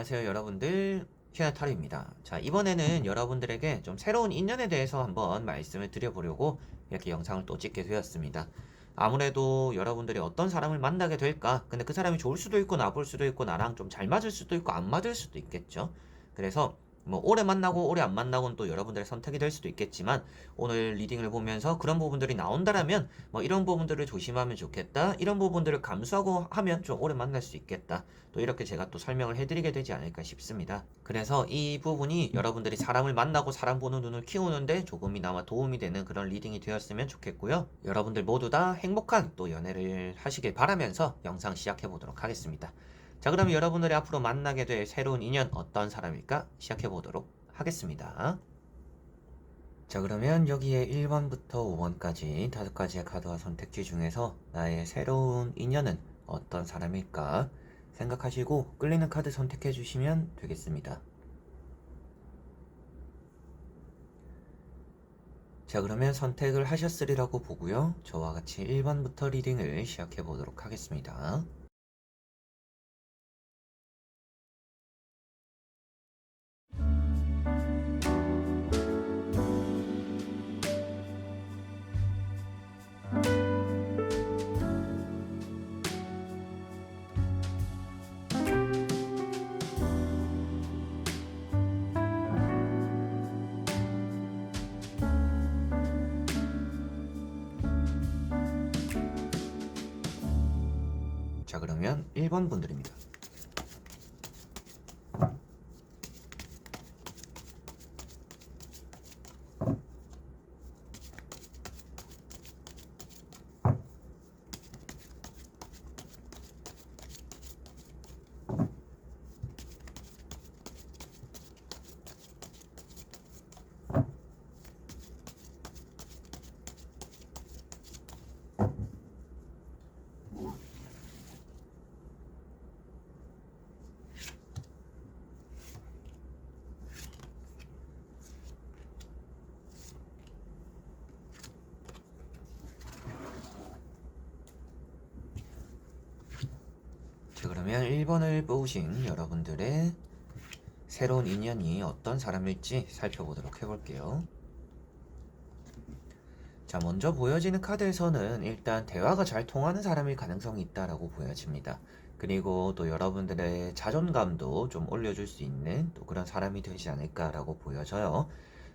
안녕하세요 여러분들, 히아타루입니다. 자, 이번에는 여러분들에게 좀 새로운 인연에 대해서 한번 말씀을 드려보려고 이렇게 영상을 또 찍게 되었습니다. 아무래도 여러분들이 어떤 사람을 만나게 될까, 근데 그 사람이 좋을 수도 있고 나쁠 수도 있고 나랑 좀 잘 맞을 수도 있고 안 맞을 수도 있겠죠. 그래서 뭐 오래 만나고 오래 안 만나고는 또 여러분들의 선택이 될 수도 있겠지만, 오늘 리딩을 보면서 그런 부분들이 나온다라면 뭐 이런 부분들을 조심하면 좋겠다, 이런 부분들을 감수하고 하면 좀 오래 만날 수 있겠다, 또 이렇게 제가 또 설명을 해드리게 되지 않을까 싶습니다. 그래서 이 부분이 여러분들이 사람을 만나고 사람 보는 눈을 키우는데 조금이나마 도움이 되는 그런 리딩이 되었으면 좋겠고요. 여러분들 모두 다 행복한 또 연애를 하시길 바라면서 영상 시작해 보도록 하겠습니다. 자, 그럼 여러분들이 앞으로 만나게 될 새로운 인연 어떤 사람일까 시작해 보도록 하겠습니다. 자, 그러면 여기에 1번부터 5번까지 5가지의 카드와 선택지 중에서 나의 새로운 인연은 어떤 사람일까 생각하시고 끌리는 카드 선택해 주시면 되겠습니다. 자, 그러면 선택을 하셨으리라고 보고요. 저와 같이 1번부터 리딩을 시작해 보도록 하겠습니다. 자, 그러면 1번 분들입니다. 자, 그러면 1번을 뽑으신 여러분들의 새로운 인연이 어떤 사람일지 살펴보도록 해볼게요. 자, 먼저 보여지는 카드에서는 일단 대화가 잘 통하는 사람일 가능성이 있다라고 보여집니다. 그리고 또 여러분들의 자존감도 좀 올려줄 수 있는 또 그런 사람이 되지 않을까라고 보여져요.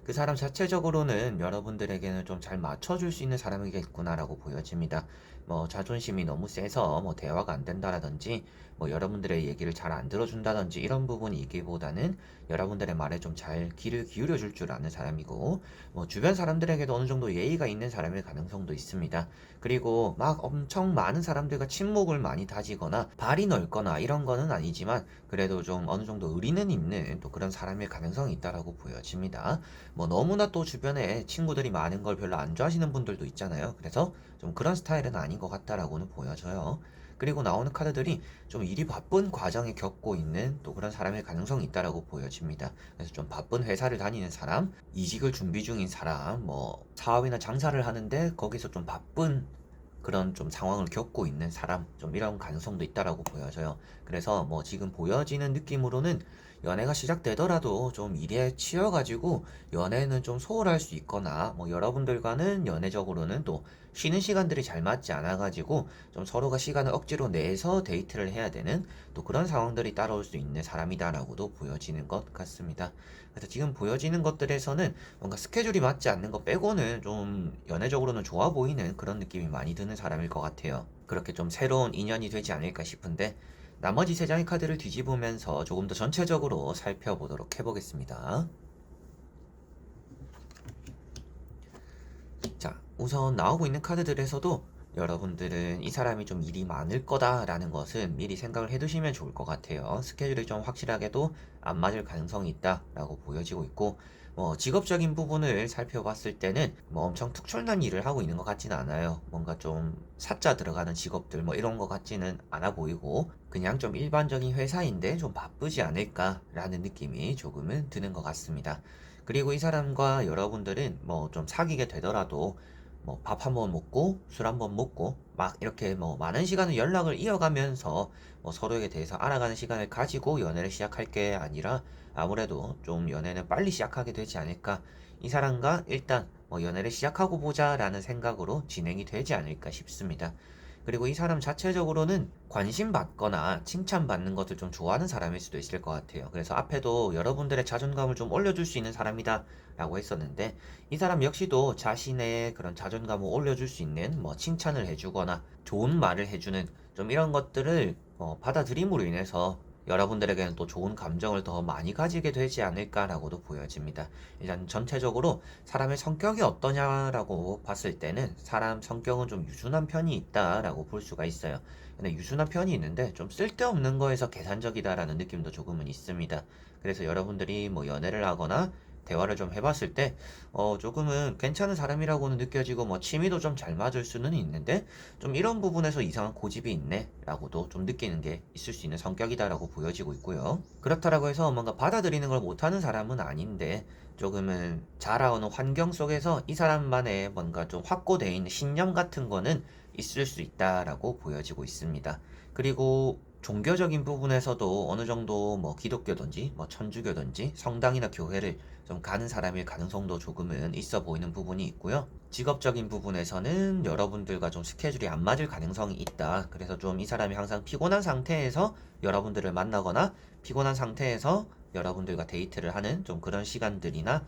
그 사람 자체적으로는 여러분들에게는 좀 잘 맞춰줄 수 있는 사람이겠구나라고 보여집니다. 뭐 자존심이 너무 세서 뭐 대화가 안 된다라든지 뭐 여러분들의 얘기를 잘 안 들어준다든지 이런 부분이기보다는 여러분들의 말에 좀 잘 귀를 기울여 줄 줄 아는 사람이고, 뭐 주변 사람들에게도 어느 정도 예의가 있는 사람일 가능성도 있습니다. 그리고 막 엄청 많은 사람들과 친목을 많이 다지거나 발이 넓거나 이런 거는 아니지만 그래도 좀 어느 정도 의리는 있는 또 그런 사람일 가능성이 있다라고 보여집니다. 뭐 너무나 또 주변에 친구들이 많은 걸 별로 안 좋아하시는 분들도 있잖아요. 그래서 좀 그런 스타일은 아닌 것 같다라고는 보여져요. 그리고 나오는 카드들이 좀 일이 바쁜 과정에 겪고 있는 또 그런 사람일 가능성이 있다라고 보여집니다. 그래서 좀 바쁜 회사를 다니는 사람, 이직을 준비 중인 사람, 뭐 사업이나 장사를 하는데 거기서 좀 바쁜 그런 좀 상황을 겪고 있는 사람, 좀 이런 가능성도 있다라고 보여져요. 그래서 뭐 지금 보여지는 느낌으로는 연애가 시작되더라도 좀 일에 치여가지고 연애는 좀 소홀할 수 있거나, 뭐 여러분들과는 연애적으로는 또 쉬는 시간들이 잘 맞지 않아가지고 좀 서로가 시간을 억지로 내서 데이트를 해야 되는 또 그런 상황들이 따라올 수 있는 사람이다라고도 보여지는 것 같습니다. 그래서 지금 보여지는 것들에서는 뭔가 스케줄이 맞지 않는 것 빼고는 좀 연애적으로는 좋아 보이는 그런 느낌이 많이 드는 사람일 것 같아요. 그렇게 좀 새로운 인연이 되지 않을까 싶은데, 나머지 세 장의 카드를 뒤집으면서 조금 더 전체적으로 살펴보도록 해보겠습니다. 자, 우선 나오고 있는 카드들에서도 여러분들은 이 사람이 좀 일이 많을 거다라는 것은 미리 생각을 해두시면 좋을 것 같아요. 스케줄이 좀 확실하게도 안 맞을 가능성이 있다라고 보여지고 있고, 뭐 직업적인 부분을 살펴봤을 때는 뭐 엄청 특출난 일을 하고 있는 것 같지는 않아요. 뭔가 좀 사자 들어가는 직업들 뭐 이런 것 같지는 않아 보이고, 그냥 좀 일반적인 회사인데 좀 바쁘지 않을까라는 느낌이 조금은 드는 것 같습니다. 그리고 이 사람과 여러분들은 뭐 좀 사귀게 되더라도 뭐 밥 한 번 먹고 술 한 번 먹고 막 이렇게 뭐 많은 시간을 연락을 이어가면서 뭐 서로에 대해서 알아가는 시간을 가지고 연애를 시작할 게 아니라 아무래도 좀 연애는 빨리 시작하게 되지 않을까. 이 사람과 일단 뭐 연애를 시작하고 보자라는 생각으로 진행이 되지 않을까 싶습니다. 그리고 이 사람 자체적으로는 관심 받거나 칭찬받는 것을 좀 좋아하는 사람일 수도 있을 것 같아요. 그래서 앞에도 여러분들의 자존감을 좀 올려줄 수 있는 사람이다 라고 했었는데, 이 사람 역시도 자신의 그런 자존감을 올려줄 수 있는 뭐 칭찬을 해주거나 좋은 말을 해주는 좀 이런 것들을 받아들임으로 인해서 여러분들에게는 또 좋은 감정을 더 많이 가지게 되지 않을까라고도 보여집니다. 일단 전체적으로 사람의 성격이 어떠냐라고 봤을 때는 사람 성격은 좀 유순한 편이 있다라고 볼 수가 있어요. 근데 유순한 편이 있는데 좀 쓸데없는 거에서 계산적이다라는 느낌도 조금은 있습니다. 그래서 여러분들이 뭐 연애를 하거나 대화를 좀 해봤을 때 조금은 괜찮은 사람이라고는 느껴지고 뭐 취미도 좀 잘 맞을 수는 있는데 좀 이런 부분에서 이상한 고집이 있네 라고도 좀 느끼는 게 있을 수 있는 성격이다라고 보여지고 있고요. 그렇다라고 해서 뭔가 받아들이는 걸 못하는 사람은 아닌데 조금은 자라오는 환경 속에서 이 사람만의 뭔가 좀 확고되어 있는 신념 같은 거는 있을 수 있다라고 보여지고 있습니다. 그리고 종교적인 부분에서도 어느 정도 뭐 기독교든지 뭐 천주교든지 성당이나 교회를 좀 가는 사람일 가능성도 조금은 있어 보이는 부분이 있고요. 직업적인 부분에서는 여러분들과 좀 스케줄이 안 맞을 가능성이 있다. 그래서 좀 이 사람이 항상 피곤한 상태에서 여러분들을 만나거나 피곤한 상태에서 여러분들과 데이트를 하는 좀 그런 시간들이나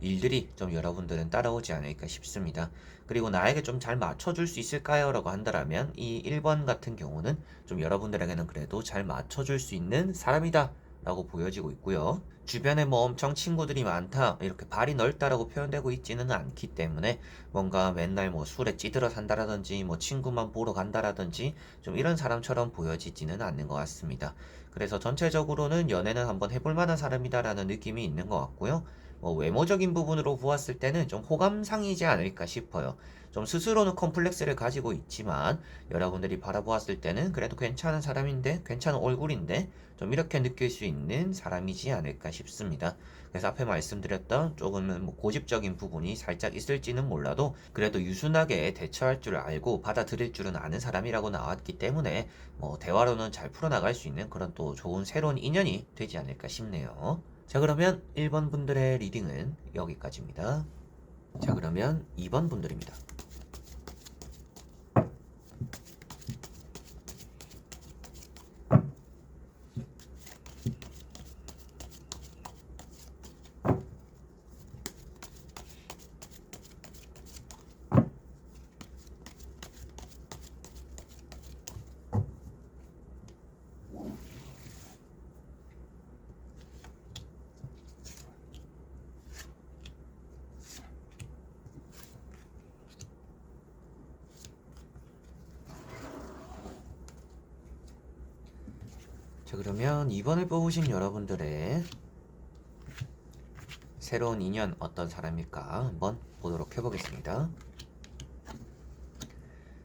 일들이 좀 여러분들은 따라오지 않을까 싶습니다. 그리고 나에게 좀 잘 맞춰줄 수 있을까요? 라고 한다면 이 1번 같은 경우는 좀 여러분들에게는 그래도 잘 맞춰줄 수 있는 사람이다 라고 보여지고 있고요. 주변에 뭐 엄청 친구들이 많다 이렇게 발이 넓다라고 표현되고 있지는 않기 때문에 뭔가 맨날 뭐 술에 찌들어 산다라든지 뭐 친구만 보러 간다라든지 좀 이런 사람처럼 보여지지는 않는 것 같습니다. 그래서 전체적으로는 연애는 한번 해볼 만한 사람이다라는 느낌이 있는 것 같고요. 외모적인 부분으로 보았을 때는 좀 호감상이지 않을까 싶어요. 좀 스스로는 컴플렉스를 가지고 있지만 여러분들이 바라보았을 때는 그래도 괜찮은 사람인데, 괜찮은 얼굴인데 좀 이렇게 느낄 수 있는 사람이지 않을까 싶습니다. 그래서 앞에 말씀드렸던 조금은 뭐 고집적인 부분이 살짝 있을지는 몰라도 그래도 유순하게 대처할 줄 알고 받아들일 줄은 아는 사람이라고 나왔기 때문에 뭐 대화로는 잘 풀어나갈 수 있는 그런 또 좋은 새로운 인연이 되지 않을까 싶네요. 자, 그러면 1번 분들의 리딩은 여기까지입니다. 자, 그러면 2번 분들입니다. 자, 그러면 2번을 뽑으신 여러분들의 새로운 인연 어떤 사람일까 한번 보도록 해보겠습니다.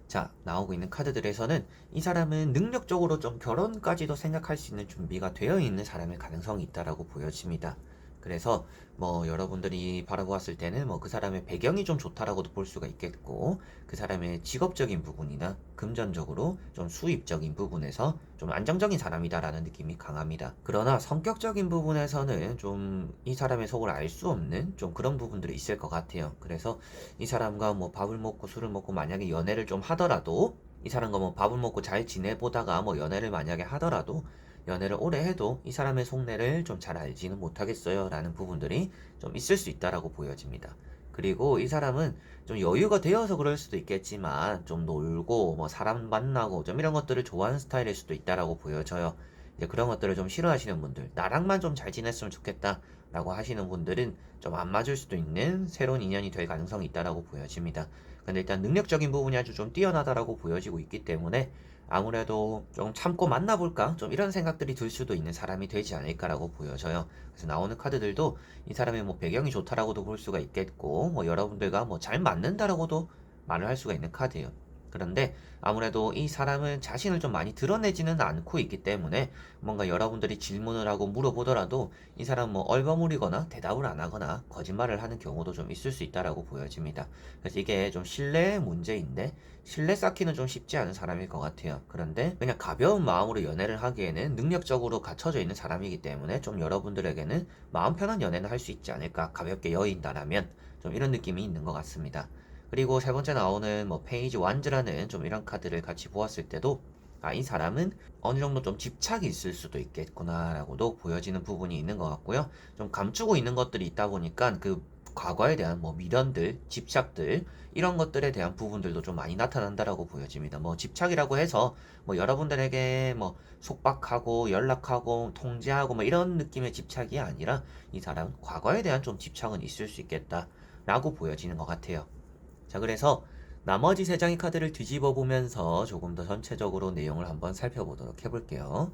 자, 나오고 있는 카드들에서는 이 사람은 능력적으로 좀 결혼까지도 생각할 수 있는 준비가 되어 있는 사람일 가능성이 있다라고 보여집니다. 그래서 뭐 여러분들이 바라보았을 때는 뭐 그 사람의 배경이 좀 좋다라고도 볼 수가 있겠고, 그 사람의 직업적인 부분이나 금전적으로 좀 수입적인 부분에서 좀 안정적인 사람이다라는 느낌이 강합니다. 그러나 성격적인 부분에서는 좀 이 사람의 속을 알 수 없는 좀 그런 부분들이 있을 것 같아요. 그래서 이 사람과 뭐 밥을 먹고 술을 먹고 만약에 연애를 좀 하더라도, 이 사람과 뭐 밥을 먹고 잘 지내보다가 뭐 연애를 만약에 하더라도 연애를 오래 해도 이 사람의 속내를 좀 잘 알지는 못하겠어요 라는 부분들이 좀 있을 수 있다라고 보여집니다. 그리고 이 사람은 좀 여유가 되어서 그럴 수도 있겠지만 좀 놀고 뭐 사람 만나고 좀 이런 것들을 좋아하는 스타일일 수도 있다라고 보여져요. 이제 그런 것들을 좀 싫어하시는 분들, 나랑만 좀 잘 지냈으면 좋겠다 라고 하시는 분들은 좀 안 맞을 수도 있는 새로운 인연이 될 가능성이 있다라고 보여집니다. 근데 일단 능력적인 부분이 아주 좀 뛰어나다라고 보여지고 있기 때문에 아무래도 좀 참고 만나볼까? 좀 이런 생각들이 들 수도 있는 사람이 되지 않을까라고 보여져요. 그래서 나오는 카드들도 이 사람의 뭐 배경이 좋다라고도 볼 수가 있겠고, 뭐 여러분들과 뭐 잘 맞는다라고도 말을 할 수가 있는 카드예요. 그런데 아무래도 이 사람은 자신을 좀 많이 드러내지는 않고 있기 때문에 뭔가 여러분들이 질문을 하고 물어보더라도 이 사람 뭐 얼버무리거나 대답을 안 하거나 거짓말을 하는 경우도 좀 있을 수 있다라고 보여집니다. 그래서 이게 좀 신뢰의 문제인데 신뢰 쌓기는 좀 쉽지 않은 사람일 것 같아요. 그런데 그냥 가벼운 마음으로 연애를 하기에는 능력적으로 갖춰져 있는 사람이기 때문에 좀 여러분들에게는 마음 편한 연애는 할 수 있지 않을까, 가볍게 여인다라면 좀 이런 느낌이 있는 것 같습니다. 그리고 세 번째 나오는 뭐 페이지 완즈라는 좀 이런 카드를 같이 보았을 때도 이 사람은 어느 정도 좀 집착이 있을 수도 있겠구나라고도 보여지는 부분이 있는 것 같고요. 좀 감추고 있는 것들이 있다 보니까 그 과거에 대한 뭐 미련들, 집착들 이런 것들에 대한 부분들도 좀 많이 나타난다라고 보여집니다. 뭐 집착이라고 해서 뭐 여러분들에게 뭐 속박하고 연락하고 통제하고 뭐 이런 느낌의 집착이 아니라 이 사람 과거에 대한 좀 집착은 있을 수 있겠다라고 보여지는 것 같아요. 자, 그래서 나머지 세 장의 카드를 뒤집어 보면서 조금 더 전체적으로 내용을 한번 살펴보도록 해볼게요.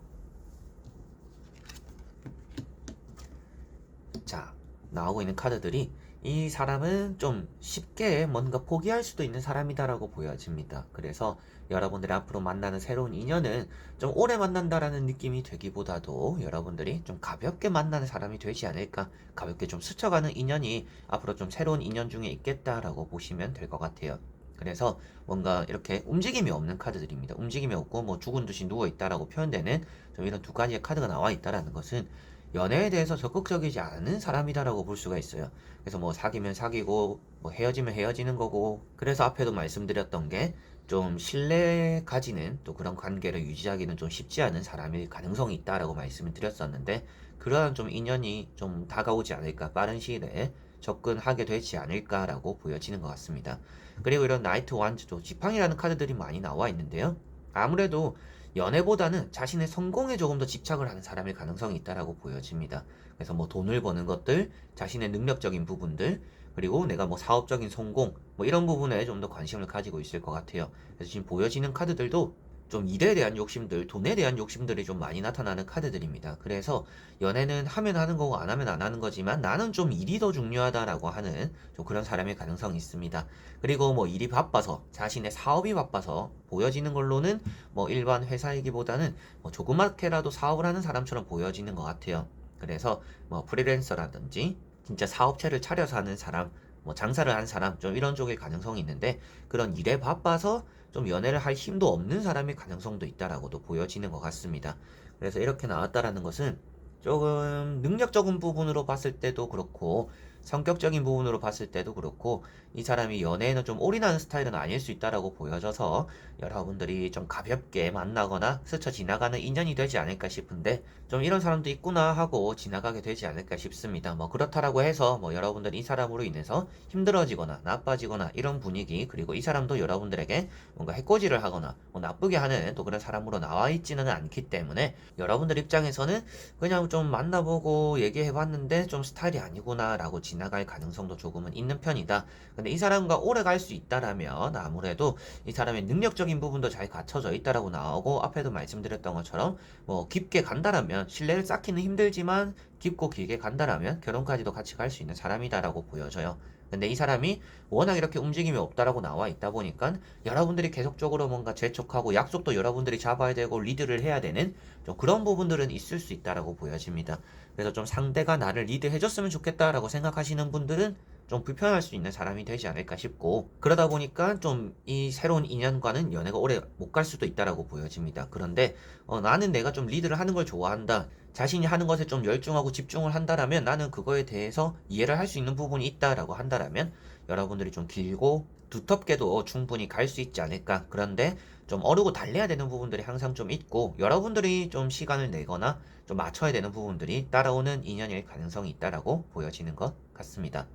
자, 나오고 있는 카드들이 이 사람은 좀 쉽게 뭔가 포기할 수도 있는 사람이다라고 보여집니다. 그래서 여러분들이 앞으로 만나는 새로운 인연은 좀 오래 만난다라는 느낌이 되기보다도 여러분들이 좀 가볍게 만나는 사람이 되지 않을까, 가볍게 좀 스쳐가는 인연이 앞으로 좀 새로운 인연 중에 있겠다라고 보시면 될 것 같아요. 그래서 뭔가 이렇게 움직임이 없는 카드들입니다. 움직임이 없고 뭐 죽은 듯이 누워 있다라고 표현되는 좀 이런 두 가지의 카드가 나와 있다라는 것은 연애에 대해서 적극적이지 않은 사람이다라고 볼 수가 있어요. 그래서 뭐 사귀면 사귀고 뭐 헤어지면 헤어지는 거고, 그래서 앞에도 말씀드렸던 게 좀 신뢰 가지는 또 그런 관계를 유지하기는 좀 쉽지 않은 사람일 가능성이 있다라고 말씀을 드렸었는데, 그러한 좀 인연이 좀 다가오지 않을까, 빠른 시일에 접근하게 되지 않을까라고 보여지는 것 같습니다. 그리고 이런 나이트 완즈도 지팡이라는 카드들이 많이 나와 있는데요. 아무래도 연애보다는 자신의 성공에 조금 더 집착을 하는 사람일 가능성이 있다라고 보여집니다. 그래서 뭐 돈을 버는 것들, 자신의 능력적인 부분들, 그리고 내가 뭐 사업적인 성공, 뭐 이런 부분에 좀 더 관심을 가지고 있을 것 같아요. 그래서 지금 보여지는 카드들도 좀 일에 대한 욕심들, 돈에 대한 욕심들이 좀 많이 나타나는 카드들입니다. 그래서 연애는 하면 하는 거고 안 하면 안 하는 거지만 나는 좀 일이 더 중요하다라고 하는 좀 그런 사람의 가능성이 있습니다. 그리고 뭐 일이 바빠서, 자신의 사업이 바빠서 보여지는 걸로는 뭐 일반 회사이기보다는 뭐 조그맣게라도 사업을 하는 사람처럼 보여지는 것 같아요. 그래서 뭐 프리랜서라든지 진짜 사업체를 차려서 하는 사람, 뭐 장사를 하는 사람, 좀 이런 쪽일 가능성이 있는데, 그런 일에 바빠서 좀 연애를 할 힘도 없는 사람의 가능성도 있다라고도 보여지는 것 같습니다. 그래서 이렇게 나왔다라는 것은 조금 능력적인 부분으로 봤을 때도 그렇고 성격적인 부분으로 봤을 때도 그렇고 이 사람이 연애에는 좀 올인하는 스타일은 아닐 수 있다라고 보여져서 여러분들이 좀 가볍게 만나거나 스쳐 지나가는 인연이 되지 않을까 싶은데, 좀 이런 사람도 있구나 하고 지나가게 되지 않을까 싶습니다. 뭐 그렇다라고 해서 뭐 여러분들이 이 사람으로 인해서 힘들어지거나 나빠지거나 이런 분위기, 그리고 이 사람도 여러분들에게 뭔가 해코지를 하거나 뭐 나쁘게 하는 또 그런 사람으로 나와 있지는 않기 때문에 여러분들 입장에서는 그냥 좀 만나보고 얘기해봤는데 좀 스타일이 아니구나라고 지나갈 가능성도 조금은 있는 편이다. 근데 이 사람과 오래 갈 수 있다라면 아무래도 이 사람의 능력적인 부분도 잘 갖춰져 있다라고 나오고, 앞에도 말씀드렸던 것처럼 뭐 깊게 간다라면 신뢰를 쌓기는 힘들지만 깊고 길게 간다라면 결혼까지도 같이 갈 수 있는 사람이다라고 보여져요. 근데 이 사람이 워낙 이렇게 움직임이 없다라고 나와 있다 보니까 여러분들이 계속적으로 뭔가 재촉하고 약속도 여러분들이 잡아야 되고 리드를 해야 되는 좀 그런 부분들은 있을 수 있다라고 보여집니다. 그래서 좀 상대가 나를 리드해줬으면 좋겠다라고 생각하시는 분들은 좀 불편할 수 있는 사람이 되지 않을까 싶고, 그러다 보니까 좀 이 새로운 인연과는 연애가 오래 못 갈 수도 있다라고 보여집니다. 그런데 나는 내가 좀 리드를 하는 걸 좋아한다, 자신이 하는 것에 좀 열중하고 집중을 한다라면 나는 그거에 대해서 이해를 할 수 있는 부분이 있다라고 한다라면 여러분들이 좀 길고 두텁게도 충분히 갈 수 있지 않을까. 그런데 좀 어르고 달래야 되는 부분들이 항상 좀 있고 여러분들이 좀 시간을 내거나 좀 맞춰야 되는 부분들이 따라오는 인연일 가능성이 있다라고 보여지는 것 같습니다.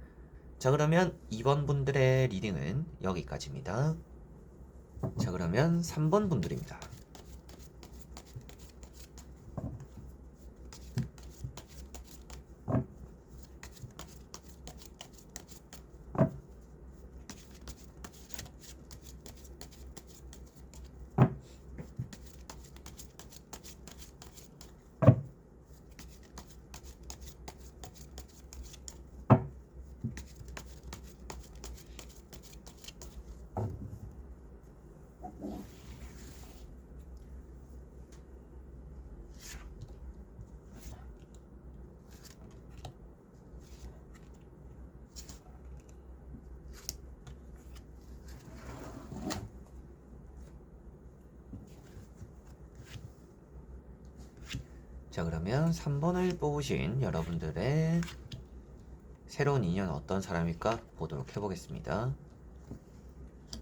자, 그러면 2번 분들의 리딩은 여기까지입니다. 자, 그러면 3번 분들입니다. 자, 그러면 3번을 뽑으신 여러분들의 새로운 인연 어떤 사람일까 보도록 해보겠습니다.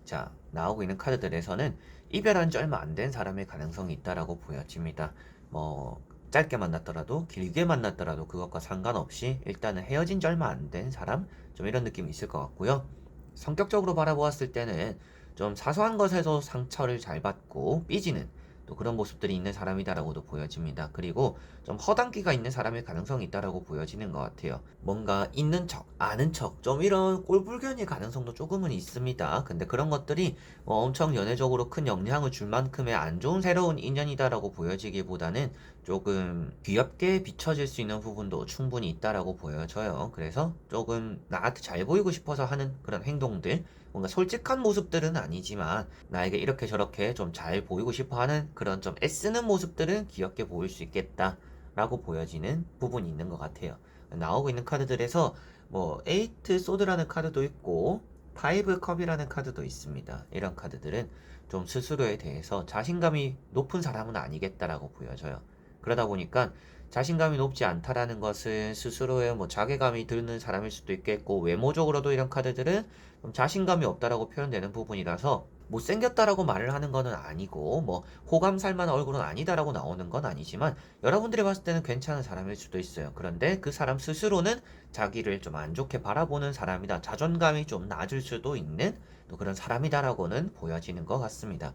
자, 나오고 있는 카드들에서는 이별한 지 얼마 안 된 사람의 가능성이 있다라고 보여집니다. 뭐 짧게 만났더라도 길게 만났더라도 그것과 상관없이 일단은 헤어진 지 얼마 안 된 사람, 좀 이런 느낌이 있을 것 같고요. 성격적으로 바라보았을 때는 좀 사소한 것에서 상처를 잘 받고 삐지는 또 그런 모습들이 있는 사람이다라고도 보여집니다. 그리고 좀 허당기가 있는 사람일 가능성이 있다라고 보여지는 것 같아요. 뭔가 있는 척, 아는 척, 좀 이런 꼴불견일 가능성도 조금은 있습니다. 근데 그런 것들이 뭐 엄청 연애적으로 큰 영향을 줄 만큼의 안 좋은 새로운 인연이다라고 보여지기보다는 조금 귀엽게 비춰질 수 있는 부분도 충분히 있다라고 보여져요. 그래서 조금 나한테 잘 보이고 싶어서 하는 그런 행동들, 뭔가 솔직한 모습들은 아니지만 나에게 이렇게 저렇게 좀 잘 보이고 싶어 하는 그런 좀 애쓰는 모습들은 귀엽게 보일 수 있겠다라고 보여지는 부분이 있는 것 같아요. 나오고 있는 카드들에서 뭐 에이트 소드라는 카드도 있고 파이브 컵이라는 카드도 있습니다. 이런 카드들은 좀 스스로에 대해서 자신감이 높은 사람은 아니겠다라고 보여져요. 그러다 보니까 자신감이 높지 않다라는 것은 스스로의 뭐 자괴감이 드는 사람일 수도 있겠고, 외모적으로도 이런 카드들은 좀 자신감이 없다라고 표현되는 부분이라서 못생겼다라고 말을 하는 거는 아니고, 뭐 호감 살 만한 얼굴은 아니다라고 나오는 건 아니지만 여러분들이 봤을 때는 괜찮은 사람일 수도 있어요. 그런데 그 사람 스스로는 자기를 좀 안 좋게 바라보는 사람이다, 자존감이 좀 낮을 수도 있는 또 그런 사람이다라고는 보여지는 것 같습니다.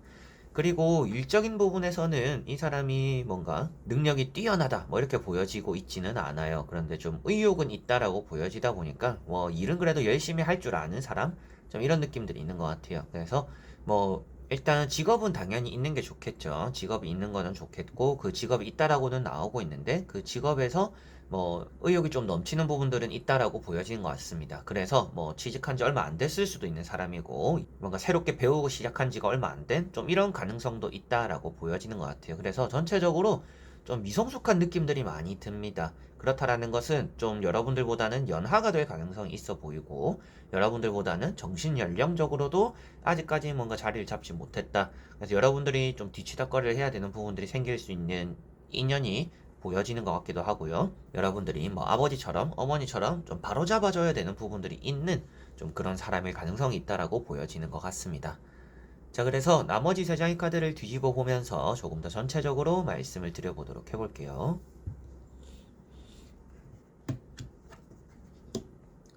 그리고 일적인 부분에서는 이 사람이 뭔가 능력이 뛰어나다 뭐 이렇게 보여지고 있지는 않아요. 그런데 좀 의욕은 있다라고 보여지다 보니까 뭐 일은 그래도 열심히 할 줄 아는 사람, 좀 이런 느낌들이 있는 것 같아요. 그래서 뭐 일단 직업은 당연히 있는 게 좋겠죠. 직업이 있는 거는 좋겠고, 그 직업이 있다라고는 나오고 있는데 그 직업에서 뭐 의욕이 좀 넘치는 부분들은 있다라고 보여지는 것 같습니다. 그래서 뭐 취직한 지 얼마 안 됐을 수도 있는 사람이고, 뭔가 새롭게 배우고 시작한 지가 얼마 안 된 좀 이런 가능성도 있다라고 보여지는 것 같아요. 그래서 전체적으로 좀 미성숙한 느낌들이 많이 듭니다. 그렇다라는 것은 좀 여러분들보다는 연하가 될 가능성이 있어 보이고, 여러분들보다는 정신 연령적으로도 아직까지 뭔가 자리를 잡지 못했다. 그래서 여러분들이 좀 뒤치다꺼리를 해야 되는 부분들이 생길 수 있는 인연이 보여지는 것 같기도 하고요. 여러분들이 뭐 아버지처럼 어머니처럼 좀 바로잡아줘야 되는 부분들이 있는 좀 그런 사람일 가능성이 있다라고 보여지는 것 같습니다. 자, 그래서 나머지 세 장의 카드를 뒤집어 보면서 조금 더 전체적으로 말씀을 드려보도록 해볼게요.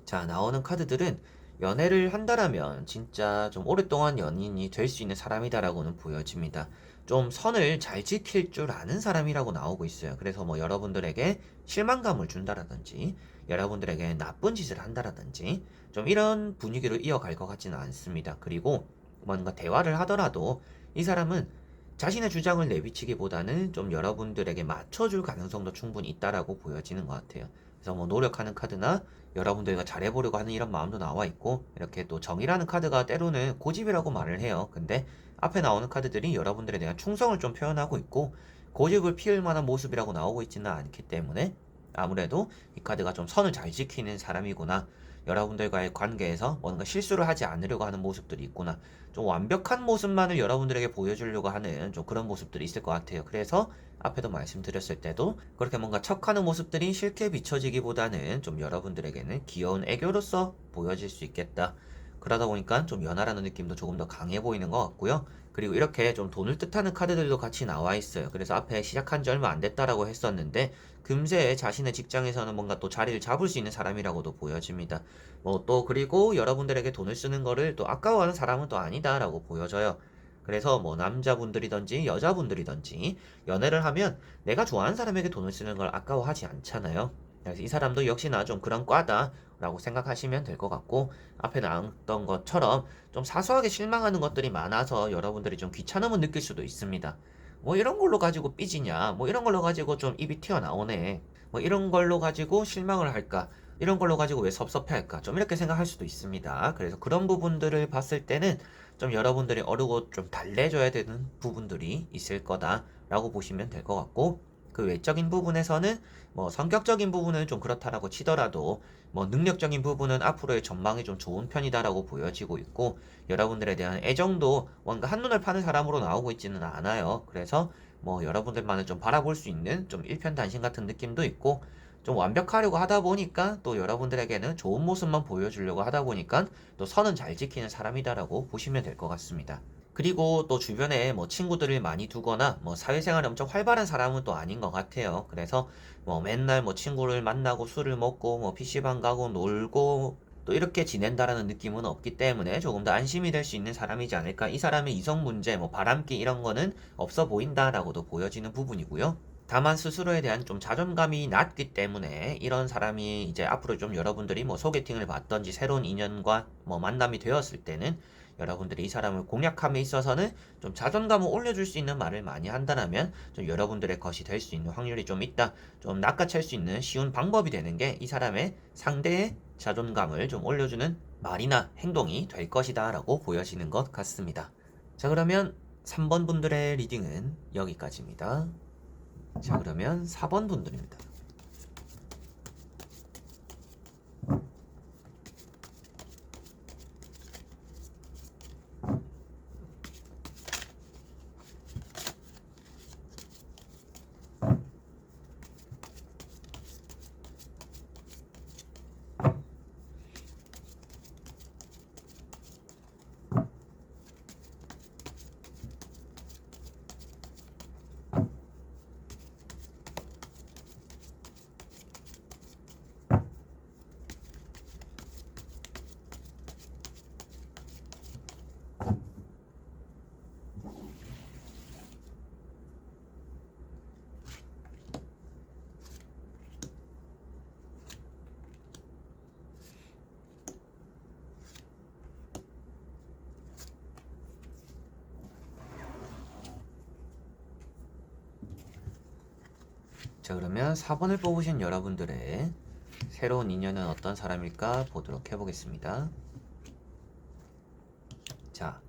자, 나오는 카드들은 연애를 한다라면 진짜 좀 오랫동안 연인이 될 수 있는 사람이다라고는 보여집니다. 좀 선을 잘 지킬 줄 아는 사람이라고 나오고 있어요. 그래서 뭐 여러분들에게 실망감을 준다라든지, 여러분들에게 나쁜 짓을 한다라든지, 좀 이런 분위기로 이어갈 것 같지는 않습니다. 그리고 뭔가 대화를 하더라도 이 사람은 자신의 주장을 내비치기보다는 좀 여러분들에게 맞춰줄 가능성도 충분히 있다라고 보여지는 것 같아요. 그래서 뭐 노력하는 카드나 여러분들과 잘해보려고 하는 이런 마음도 나와 있고, 이렇게 또 정이라는 카드가 때로는 고집이라고 말을 해요. 근데 앞에 나오는 카드들이 여러분들에 대한 충성을 좀 표현하고 있고, 고집을 피울 만한 모습이라고 나오고 있지는 않기 때문에 아무래도 이 카드가 좀 선을 잘 지키는 사람이구나, 여러분들과의 관계에서 뭔가 실수를 하지 않으려고 하는 모습들이 있구나, 좀 완벽한 모습만을 여러분들에게 보여주려고 하는 좀 그런 모습들이 있을 것 같아요. 그래서 앞에도 말씀드렸을 때도 그렇게 뭔가 척하는 모습들이 싫게 비춰지기보다는 좀 여러분들에게는 귀여운 애교로서 보여질 수 있겠다. 그러다 보니까 좀 연하라는 느낌도 조금 더 강해 보이는 것 같고요. 그리고 이렇게 좀 돈을 뜻하는 카드들도 같이 나와 있어요. 그래서 앞에 시작한 지 얼마 안 됐다라고 했었는데 금세 자신의 직장에서는 뭔가 또 자리를 잡을 수 있는 사람이라고도 보여집니다. 뭐 또 그리고 여러분들에게 돈을 쓰는 거를 또 아까워하는 사람은 또 아니다라고 보여져요. 그래서 뭐 남자분들이든지 여자분들이든지 연애를 하면 내가 좋아하는 사람에게 돈을 쓰는 걸 아까워하지 않잖아요. 그래서 이 사람도 역시나 좀 그런 과다라고 생각하시면 될 것 같고, 앞에 나왔던 것처럼 좀 사소하게 실망하는 것들이 많아서 여러분들이 좀 귀찮음을 느낄 수도 있습니다. 뭐 이런 걸로 가지고 삐지냐, 뭐 이런 걸로 가지고 좀 입이 튀어나오네, 뭐 이런 걸로 가지고 실망을 할까, 이런 걸로 가지고 왜 섭섭해할까, 좀 이렇게 생각할 수도 있습니다. 그래서 그런 부분들을 봤을 때는 좀 여러분들이 어르고 좀 달래줘야 되는 부분들이 있을 거다라고 보시면 될 것 같고, 그 외적인 부분에서는 뭐 성격적인 부분은 좀 그렇다라고 치더라도 뭐 능력적인 부분은 앞으로의 전망이 좀 좋은 편이다라고 보여지고 있고, 여러분들에 대한 애정도 뭔가 한눈을 파는 사람으로 나오고 있지는 않아요. 그래서 뭐 여러분들만을 좀 바라볼 수 있는 좀 일편단심 같은 느낌도 있고, 좀 완벽하려고 하다 보니까 또 여러분들에게는 좋은 모습만 보여주려고 하다 보니까 또 선은 잘 지키는 사람이다라고 보시면 될 것 같습니다. 그리고 또 주변에 뭐 친구들을 많이 두거나 뭐 사회생활이 엄청 활발한 사람은 또 아닌 것 같아요. 그래서 뭐 맨날 뭐 친구를 만나고 술을 먹고 뭐 PC방 가고 놀고 또 이렇게 지낸다라는 느낌은 없기 때문에 조금 더 안심이 될 수 있는 사람이지 않을까. 이 사람의 이성 문제, 뭐 바람기 이런 거는 없어 보인다라고도 보여지는 부분이고요. 다만 스스로에 대한 좀 자존감이 낮기 때문에 이런 사람이 이제 앞으로 좀 여러분들이 뭐 소개팅을 받던지 새로운 인연과 뭐 만남이 되었을 때는 여러분들이 이 사람을 공략함에 있어서는 좀 자존감을 올려줄 수 있는 말을 많이 한다면 좀 여러분들의 것이 될 수 있는 확률이 좀 있다. 좀 낚아챌 수 있는 쉬운 방법이 되는 게 이 사람의 상대의 자존감을 좀 올려주는 말이나 행동이 될 것이다 라고 보여지는 것 같습니다. 자, 그러면 3번 분들의 리딩은 여기까지입니다. 자, 그러면 4번 분들입니다. 자, 그러면 4번을 뽑으신 여러분들의 새로운 인연은 어떤 사람일까 보도록 해보겠습니다. 자,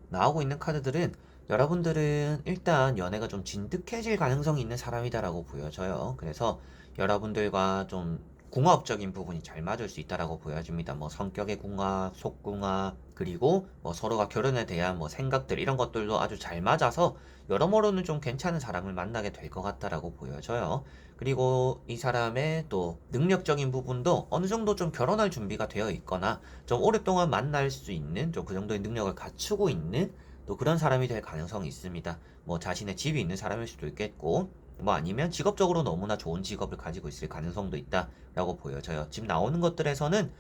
나오고 있는 카드들은 여러분들은 일단 연애가 좀 진득해질 가능성이 있는 사람이다라고 보여져요. 그래서 여러분들과 좀 궁합적인 부분이 잘 맞을 수 있다라고 보여집니다. 뭐 성격의 궁합, 속궁합, 그리고 뭐 서로가 결혼에 대한 뭐 생각들 이런 것들도 아주 잘 맞아서 여러모로는 좀 괜찮은 사람을 만나게 될 것 같다라고 보여져요. 그리고 이 사람의 또 능력적인 부분도 어느 정도 좀 결혼할 준비가 되어 있거나 좀 오랫동안 만날 수 있는 좀 그 정도의 능력을 갖추고 있는 또 그런 사람이 될 가능성이 있습니다. 뭐 자신의 집이 있는 사람일 수도 있겠고, 뭐 아니면 직업적으로 너무나 좋은 직업을 가지고 있을 가능성도 있다라고 보여져요. 지금 나오는 것들에서는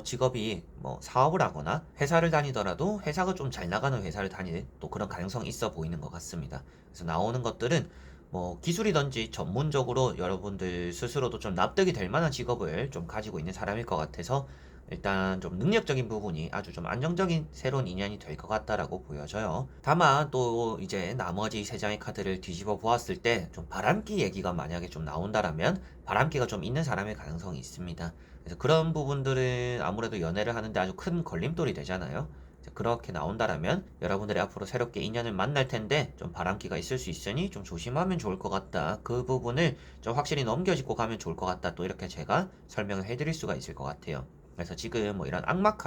직업이 뭐 사업을 하거나 회사를 다니더라도 회사가 좀 잘 나가는 회사를 다니는 또 그런 가능성이 있어 보이는 것 같습니다. 그래서 나오는 것들은 뭐 기술이든지 전문적으로 여러분들 스스로도 좀 납득이 될 만한 직업을 좀 가지고 있는 사람일 것 같아서 일단 좀 능력적인 부분이 아주 좀 안정적인 새로운 인연이 될 것 같다라고 보여져요. 다만 또 이제 나머지 세 장의 카드를 뒤집어 보았을 때 좀 바람기 얘기가 만약에 좀 나온다라면 바람기가 좀 있는 사람의 가능성이 있습니다. 그래서 그런 부분들은 아무래도 연애를 하는데 아주 큰 걸림돌이 되잖아요. 그렇게 나온다라면 여러분들이 앞으로 새롭게 인연을 만날 텐데 좀 바람기가 있을 수 있으니 좀 조심하면 좋을 것 같다. 그 부분을 좀 확실히 넘겨짚고 가면 좋을 것 같다. 또 이렇게 제가 설명을 해드릴 수가 있을 것 같아요. 그래서 지금 뭐 이런 악마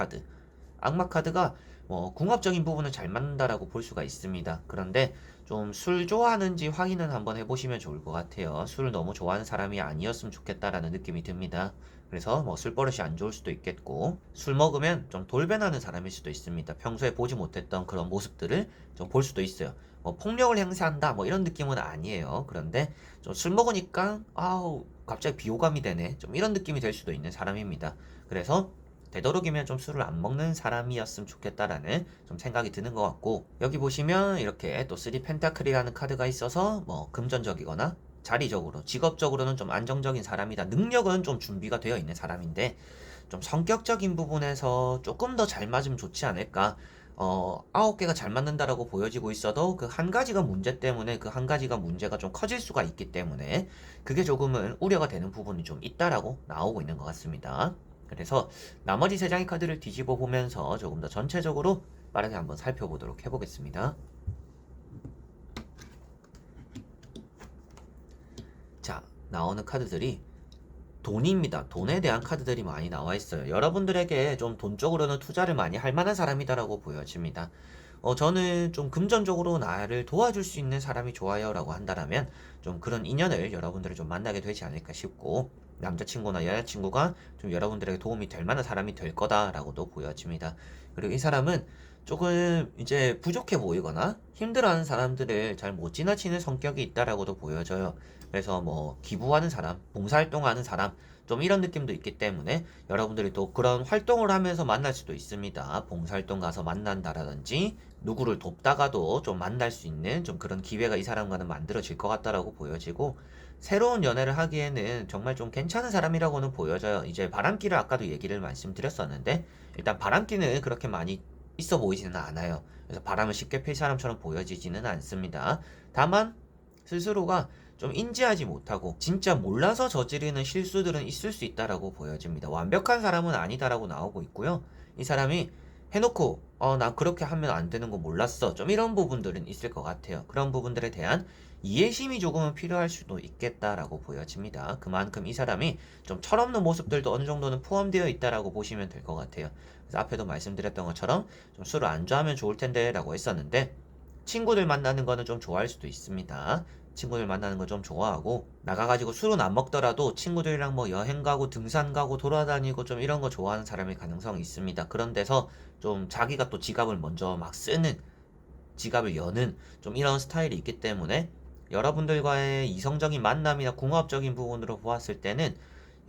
카드가 뭐 궁합적인 부분을 잘 맞는다라고 볼 수가 있습니다. 그런데 좀 술 좋아하는지 확인은 한번 해보시면 좋을 것 같아요. 술을 너무 좋아하는 사람이 아니었으면 좋겠다라는 느낌이 듭니다. 그래서 뭐 술버릇이 안 좋을 수도 있겠고, 술 먹으면 좀 돌변하는 사람일 수도 있습니다. 평소에 보지 못했던 그런 모습들을 좀 볼 수도 있어요. 뭐 폭력을 행사한다 뭐 이런 느낌은 아니에요. 그런데 좀 술 먹으니까 아우 갑자기 비호감이 되네 좀 이런 느낌이 될 수도 있는 사람입니다. 그래서 되도록이면 좀 술을 안 먹는 사람이었으면 좋겠다라는 좀 생각이 드는 것 같고, 여기 보시면 이렇게 또 3 펜타클이라는 카드가 있어서 뭐 금전적이거나 자리적으로 직업적으로는 좀 안정적인 사람이다. 능력은 좀 준비가 되어 있는 사람인데 좀 성격적인 부분에서 조금 더 잘 맞으면 좋지 않을까. 9개가 잘 맞는다라고 보여지고 있어도 그 한 가지가 문제 때문에 그 한 가지가 문제가 좀 커질 수가 있기 때문에 그게 조금은 우려가 되는 부분이 좀 있다라고 나오고 있는 것 같습니다. 그래서 나머지 세 장의 카드를 뒤집어 보면서 조금 더 전체적으로 빠르게 한번 살펴보도록 해보겠습니다. 자, 나오는 카드들이 돈입니다. 돈에 대한 카드들이 많이 나와 있어요. 여러분들에게 좀 돈 쪽으로는 투자를 많이 할 만한 사람이다라고 보여집니다. 저는 좀 금전적으로 나를 도와줄 수 있는 사람이 좋아요 라고 한다라면 좀 그런 인연을 여러분들이 좀 만나게 되지 않을까 싶고, 남자친구나 여자친구가 좀 여러분들에게 도움이 될 만한 사람이 될 거다라고도 보여집니다. 그리고 이 사람은 조금 이제 부족해 보이거나 힘들어하는 사람들을 잘 못 지나치는 성격이 있다라고도 보여져요. 그래서 뭐 기부하는 사람, 봉사활동하는 사람, 좀 이런 느낌도 있기 때문에 여러분들이 또 그런 활동을 하면서 만날 수도 있습니다. 봉사활동 가서 만난다라든지 누구를 돕다가도 좀 만날 수 있는 좀 그런 기회가 이 사람과는 만들어질 것 같다라고 보여지고, 새로운 연애를 하기에는 정말 좀 괜찮은 사람이라고는 보여져요. 이제 바람기를 아까도 얘기를 말씀드렸었는데, 일단 바람기는 그렇게 많이 있어 보이지는 않아요. 그래서 바람을 쉽게 필 사람처럼 보여지지는 않습니다. 다만 스스로가 좀 인지하지 못하고 진짜 몰라서 저지르는 실수들은 있을 수 있다라고 보여집니다. 완벽한 사람은 아니다라고 나오고 있고요. 이 사람이 해놓고 나 그렇게 하면 안 되는 거 몰랐어. 좀 이런 부분들은 있을 것 같아요. 그런 부분들에 대한 이해심이 조금은 필요할 수도 있겠다라고 보여집니다. 그만큼 이 사람이 좀 철없는 모습들도 어느 정도는 포함되어 있다라고 보시면 될 것 같아요. 그래서 앞에도 말씀드렸던 것처럼 좀 술을 안 좋아하면 좋을 텐데 라고 했었는데, 친구들 만나는 거는 좀 좋아할 수도 있습니다. 친구들 만나는 거 좀 좋아하고, 나가가지고 술은 안 먹더라도 친구들이랑 뭐 여행 가고 등산 가고 돌아다니고 좀 이런 거 좋아하는 사람일 가능성이 있습니다. 그런 데서 좀 자기가 또 지갑을 먼저 막 쓰는, 지갑을 여는 좀 이런 스타일이 있기 때문에 여러분들과의 이성적인 만남이나 궁합적인 부분으로 보았을 때는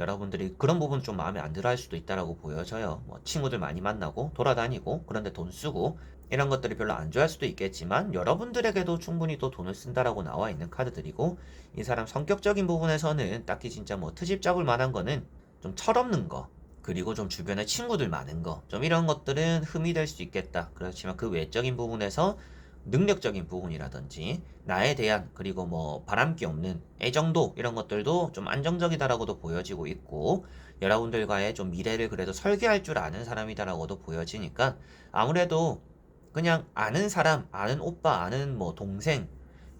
여러분들이 그런 부분 좀 마음에 안 들어 할 수도 있다라고 보여져요. 뭐 친구들 많이 만나고 돌아다니고 그런데 돈 쓰고 이런 것들이 별로 안 좋아할 수도 있겠지만, 여러분들에게도 충분히 또 돈을 쓴다라고 나와 있는 카드들이고, 이 사람 성격적인 부분에서는 딱히 진짜 뭐 트집 잡을 만한 거는 좀 철없는 거, 그리고 좀 주변에 친구들 많은 거, 좀 이런 것들은 흠이 될 수 있겠다. 그렇지만 그 외적인 부분에서 능력적인 부분이라든지 나에 대한, 그리고 뭐 바람기 없는 애정도, 이런 것들도 좀 안정적이다라고도 보여지고 있고, 여러분들과의 좀 미래를 그래도 설계할 줄 아는 사람이다라고도 보여지니까, 아무래도 그냥 아는 사람, 아는 오빠, 아는 뭐 동생,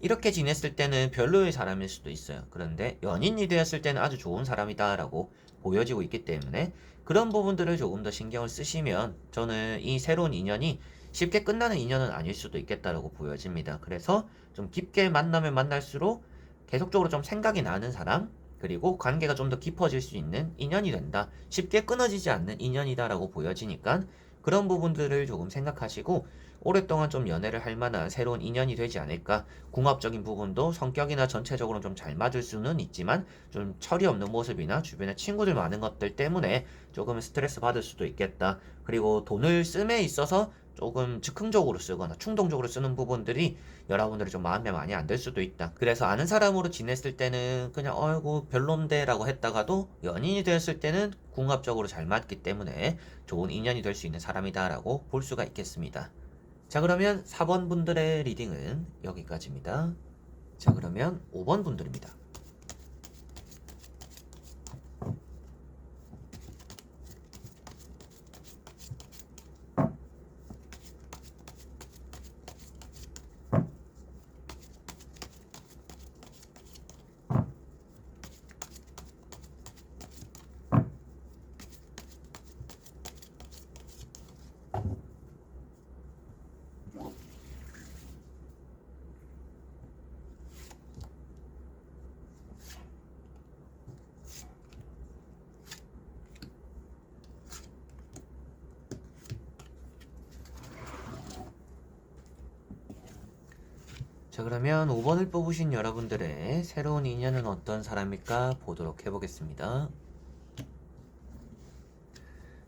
이렇게 지냈을 때는 별로의 사람일 수도 있어요. 그런데 연인이 되었을 때는 아주 좋은 사람이다라고 보여지고 있기 때문에, 그런 부분들을 조금 더 신경을 쓰시면 저는 이 새로운 인연이 쉽게 끝나는 인연은 아닐 수도 있겠다라고 보여집니다. 그래서 좀 깊게 만나면 만날수록 계속적으로 좀 생각이 나는 사람, 그리고 관계가 좀 더 깊어질 수 있는 인연이 된다. 쉽게 끊어지지 않는 인연이다라고 보여지니까 그런 부분들을 조금 생각하시고 오랫동안 좀 연애를 할 만한 새로운 인연이 되지 않을까. 궁합적인 부분도 성격이나 전체적으로 좀 잘 맞을 수는 있지만 좀 철이 없는 모습이나 주변에 친구들 많은 것들 때문에 조금 스트레스 받을 수도 있겠다. 그리고 돈을 씀에 있어서 조금 즉흥적으로 쓰거나 충동적으로 쓰는 부분들이 여러분들이 좀 마음에 많이 안 들 수도 있다. 그래서 아는 사람으로 지냈을 때는 그냥 어이구 별론데 라고 했다가도, 연인이 되었을 때는 궁합적으로 잘 맞기 때문에 좋은 인연이 될 수 있는 사람이다 라고 볼 수가 있겠습니다. 자, 그러면 4번 분들의 리딩은 여기까지입니다. 자, 그러면 5번 분들입니다. 자, 그러면 5번을 뽑으신 여러분들의 새로운 인연은 어떤 사람일까 보도록 해보겠습니다.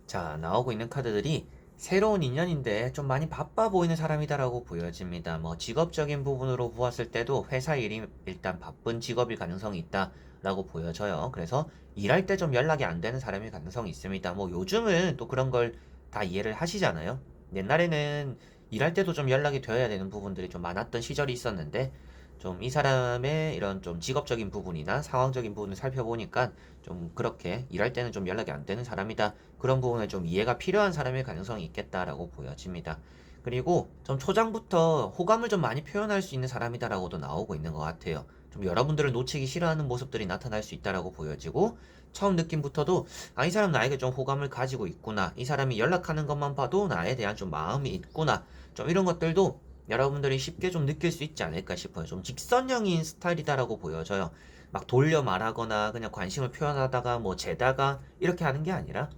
자, 나오고 있는 카드들이 새로운 인연인데 좀 많이 바빠 보이는 사람이다라고 보여집니다. 뭐 직업적인 부분으로 보았을 때도 회사 일이 일단 바쁜 직업일 가능성이 있다라고 보여져요. 그래서 일할 때 좀 연락이 안 되는 사람일 가능성이 있습니다. 뭐 요즘은 또 그런 걸 다 이해를 하시잖아요. 옛날에는 일할 때도 좀 연락이 되어야 되는 부분들이 좀 많았던 시절이 있었는데, 좀 이 사람의 이런 좀 직업적인 부분이나 상황적인 부분을 살펴보니까 좀 그렇게 일할 때는 좀 연락이 안 되는 사람이다. 그런 부분에 좀 이해가 필요한 사람일 가능성이 있겠다라고 보여집니다. 그리고 좀 초장부터 호감을 좀 많이 표현할 수 있는 사람이다라고도 나오고 있는 것 같아요. 좀 여러분들을 놓치기 싫어하는 모습들이 나타날 수 있다라고 보여지고, 처음 느낌부터도 이 사람 나에게 좀 호감을 가지고 있구나, 이 사람이 연락하는 것만 봐도 나에 대한 좀 마음이 있구나, 좀 이런 것들도 여러분들이 쉽게 좀 느낄 수 있지 않을까 싶어요. 좀 직선형인 스타일이다라고 보여져요. 막 돌려 말하거나 그냥 관심을 표현하다가 뭐 재다가 이렇게 하는 게 아니라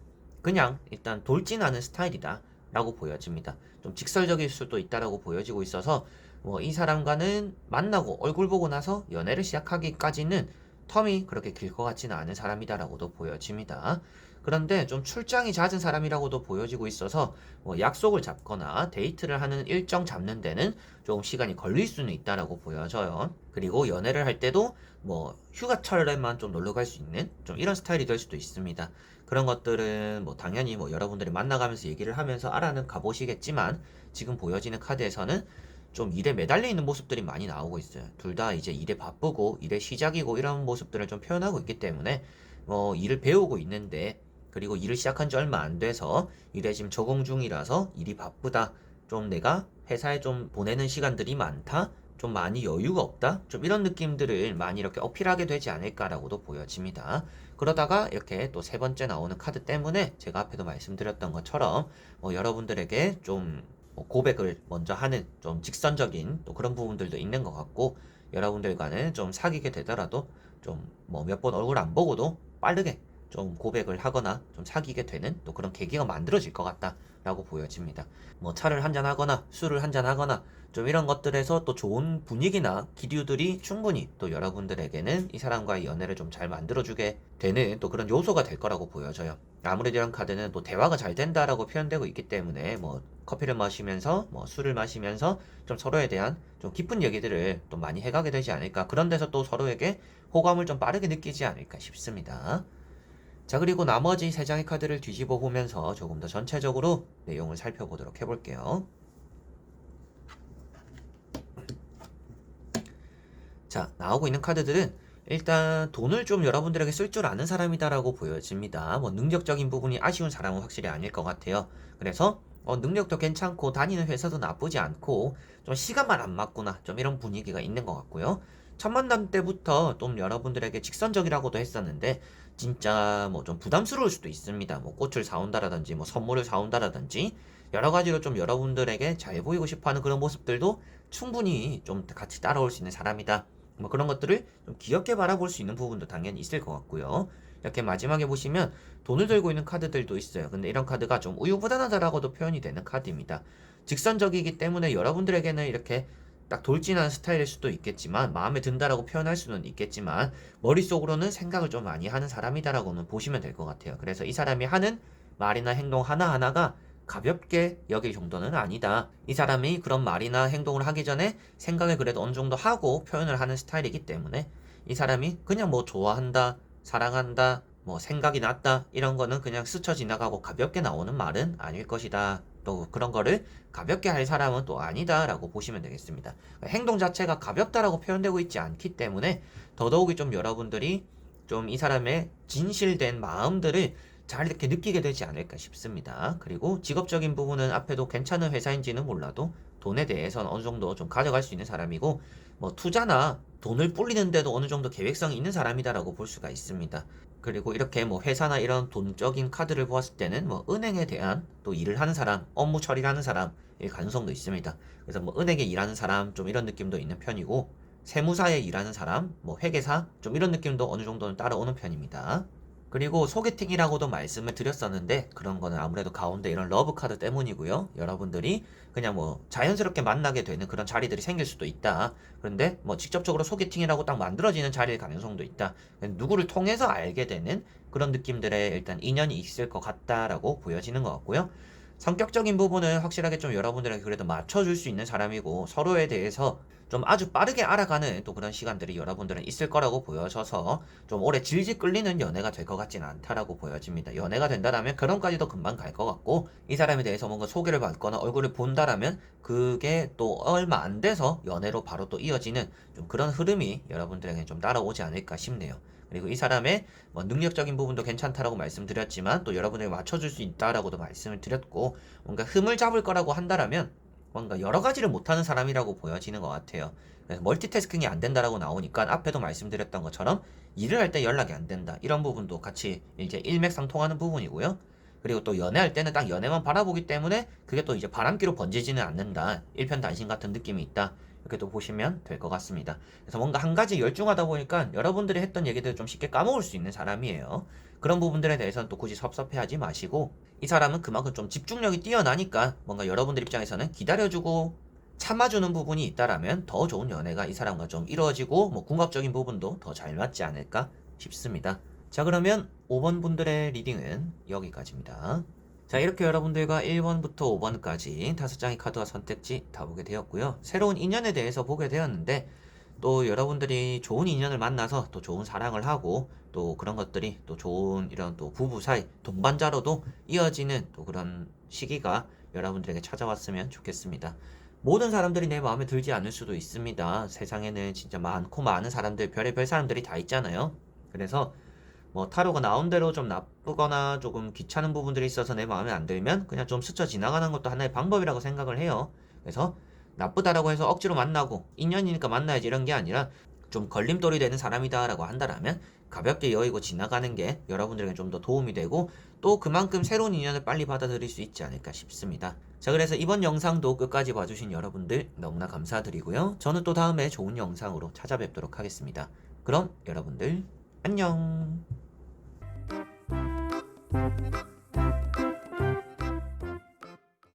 그냥 일단 돌진하는 스타일이다 라고 보여집니다. 좀 직설적일 수도 있다라고 보여지고 있어서 뭐 이 사람과는 만나고 얼굴 보고 나서 연애를 시작하기까지는 텀이 그렇게 길 것 같지는 않은 사람이다라고도 보여집니다. 그런데 좀 출장이 잦은 사람이라고도 보여지고 있어서 뭐 약속을 잡거나 데이트를 하는 일정 잡는 데는 조금 시간이 걸릴 수는 있다라고 보여져요. 그리고 연애를 할 때도 뭐 휴가철에만 좀 놀러 갈 수 있는 좀 이런 스타일이 될 수도 있습니다. 그런 것들은 뭐 당연히 뭐 여러분들이 만나가면서 얘기를 하면서 알아는 가보시겠지만 지금 보여지는 카드에서는 좀 일에 매달려 있는 모습들이 많이 나오고 있어요. 둘 다 이제 일에 바쁘고 일의 시작이고 이런 모습들을 좀 표현하고 있기 때문에 일을 배우고 있는데 그리고 일을 시작한 지 얼마 안 돼서 일에 지금 적응 중이라서 일이 바쁘다. 좀 내가 회사에 좀 보내는 시간들이 많다. 좀 많이 여유가 없다. 좀 이런 느낌들을 많이 이렇게 어필하게 되지 않을까라고도 보여집니다. 그러다가 이렇게 또 세 번째 나오는 카드 때문에 제가 앞에도 말씀드렸던 것처럼 여러분들에게 좀 고백을 먼저 하는 좀 직선적인 또 그런 부분들도 있는 것 같고 여러분들과는 좀 사귀게 되더라도 좀 뭐 몇 번 얼굴 안 보고도 빠르게 좀 고백을 하거나 좀 사귀게 되는 또 그런 계기가 만들어질 것 같다라고 보여집니다. 뭐 차를 한잔 하거나 술을 한잔 하거나 좀 이런 것들에서 또 좋은 분위기나 기류들이 충분히 또 여러분들에게는 이 사람과의 연애를 좀 잘 만들어주게 되는 또 그런 요소가 될 거라고 보여져요. 아무래도 이런 카드는 또 대화가 잘 된다라고 표현되고 있기 때문에 뭐 커피를 마시면서 뭐 술을 마시면서 좀 서로에 대한 좀 깊은 얘기들을 또 많이 해가게 되지 않을까. 그런 데서 또 서로에게 호감을 좀 빠르게 느끼지 않을까 싶습니다. 자, 그리고 나머지 세 장의 카드를 뒤집어 보면서 조금 더 전체적으로 내용을 살펴보도록 해볼게요. 자, 나오고 있는 카드들은 일단 돈을 좀 여러분들에게 쓸 줄 아는 사람이다라고 보여집니다. 뭐 능력적인 부분이 아쉬운 사람은 확실히 아닐 것 같아요. 그래서 능력도 괜찮고 다니는 회사도 나쁘지 않고 좀 시간만 안 맞구나 좀 이런 분위기가 있는 것 같고요. 첫 만남 때부터 좀 여러분들에게 직선적이라고도 했었는데 진짜 뭐 좀 부담스러울 수도 있습니다. 뭐 꽃을 사온다라든지 뭐 선물을 사온다라든지 여러 가지로 좀 여러분들에게 잘 보이고 싶어하는 그런 모습들도 충분히 좀 같이 따라올 수 있는 사람이다. 뭐 그런 것들을 좀 귀엽게 바라볼 수 있는 부분도 당연히 있을 것 같고요. 이렇게 마지막에 보시면 돈을 들고 있는 카드들도 있어요. 근데 이런 카드가 좀 우유부단하다라고도 표현이 되는 카드입니다. 직선적이기 때문에 여러분들에게는 이렇게 딱 돌진하는 스타일일 수도 있겠지만 마음에 든다라고 표현할 수는 있겠지만 머릿속으로는 생각을 좀 많이 하는 사람이다라고는 보시면 될 것 같아요. 그래서 이 사람이 하는 말이나 행동 하나하나가 가볍게 여길 정도는 아니다. 이 사람이 그런 말이나 행동을 하기 전에 생각을 그래도 어느 정도 하고 표현을 하는 스타일이기 때문에 이 사람이 그냥 뭐 좋아한다, 사랑한다, 뭐 생각이 났다 이런 거는 그냥 스쳐 지나가고 가볍게 나오는 말은 아닐 것이다. 또 그런 거를 가볍게 할 사람은 또 아니다라고 보시면 되겠습니다. 행동 자체가 가볍다라고 표현되고 있지 않기 때문에 더더욱이 좀 여러분들이 좀 이 사람의 진실된 마음들을 잘 이렇게 느끼게 되지 않을까 싶습니다. 그리고 직업적인 부분은 앞에도 괜찮은 회사인지는 몰라도 돈에 대해서는 어느 정도 좀 가져갈 수 있는 사람이고 뭐 투자나 돈을 불리는데도 어느 정도 계획성이 있는 사람이다라고 볼 수가 있습니다. 그리고 이렇게 뭐 회사나 이런 돈적인 카드를 보았을 때는 뭐 은행에 대한 또 일을 하는 사람, 업무 처리를 하는 사람일 가능성도 있습니다. 그래서 뭐 은행에 일하는 사람 좀 이런 느낌도 있는 편이고 세무사에 일하는 사람, 뭐 회계사 좀 이런 느낌도 어느 정도는 따라오는 편입니다. 그리고 소개팅이라고도 말씀을 드렸었는데 그런 거는 아무래도 가운데 이런 러브 카드 때문이고요. 여러분들이 그냥 뭐 자연스럽게 만나게 되는 그런 자리들이 생길 수도 있다. 그런데 뭐 직접적으로 소개팅이라고 딱 만들어지는 자리일 가능성도 있다. 누구를 통해서 알게 되는 그런 느낌들의 일단 인연이 있을 것 같다라고 보여지는 것 같고요. 성격적인 부분은 확실하게 좀 여러분들에게 그래도 맞춰줄 수 있는 사람이고 서로에 대해서 좀 아주 빠르게 알아가는 또 그런 시간들이 여러분들은 있을 거라고 보여져서 좀 오래 질질 끌리는 연애가 될 것 같지는 않다라고 보여집니다. 연애가 된다라면 결혼까지도 금방 갈 것 같고 이 사람에 대해서 뭔가 소개를 받거나 얼굴을 본다라면 그게 또 얼마 안 돼서 연애로 바로 또 이어지는 좀 그런 흐름이 여러분들에게 좀 따라오지 않을까 싶네요. 그리고 이 사람의 뭐 능력적인 부분도 괜찮다라고 말씀드렸지만 또 여러분에게 맞춰줄 수 있다라고도 말씀을 드렸고 뭔가 흠을 잡을 거라고 한다라면 뭔가 여러 가지를 못하는 사람이라고 보여지는 것 같아요. 그래서 멀티태스킹이 안 된다라고 나오니까 앞에도 말씀드렸던 것처럼 일을 할 때 연락이 안 된다. 이런 부분도 같이 이제 일맥상통하는 부분이고요. 그리고 또 연애할 때는 딱 연애만 바라보기 때문에 그게 또 이제 바람기로 번지지는 않는다. 일편단심 같은 느낌이 있다. 이렇게 또 보시면 될 것 같습니다. 그래서 뭔가 한 가지 열중하다 보니까 여러분들이 했던 얘기들을 좀 쉽게 까먹을 수 있는 사람이에요. 그런 부분들에 대해서는 또 굳이 섭섭해하지 마시고, 이 사람은 그만큼 좀 집중력이 뛰어나니까 뭔가 여러분들 입장에서는 기다려주고 참아주는 부분이 있다라면 더 좋은 연애가 이 사람과 좀 이루어지고 뭐 궁합적인 부분도 더 잘 맞지 않을까 싶습니다. 자, 그러면 5번 분들의 리딩은 여기까지입니다. 자, 이렇게 여러분들과 1번부터 5번까지 5장의 카드와 선택지 다 보게 되었고요. 새로운 인연에 대해서 보게 되었는데, 또 여러분들이 좋은 인연을 만나서 또 좋은 사랑을 하고 또 그런 것들이 또 좋은 이런 또 부부 사이 동반자로도 이어지는 또 그런 시기가 여러분들에게 찾아왔으면 좋겠습니다. 모든 사람들이 내 마음에 들지 않을 수도 있습니다. 세상에는 진짜 많고 많은 사람들, 별의별 사람들이 다 있잖아요. 그래서 뭐 타로가 나온 대로 좀 나쁘거나 조금 귀찮은 부분들이 있어서 내 마음에 안 들면 그냥 좀 스쳐 지나가는 것도 하나의 방법이라고 생각을 해요. 그래서 나쁘다라고 해서 억지로 만나고 인연이니까 만나야지 이런 게 아니라 좀 걸림돌이 되는 사람이다라고 한다라면 가볍게 여의고 지나가는 게 여러분들에게 좀 더 도움이 되고 또 그만큼 새로운 인연을 빨리 받아들일 수 있지 않을까 싶습니다. 자, 그래서 이번 영상도 끝까지 봐주신 여러분들 너무나 감사드리고요. 저는 또 다음에 좋은 영상으로 찾아뵙도록 하겠습니다. 그럼 여러분들 안녕.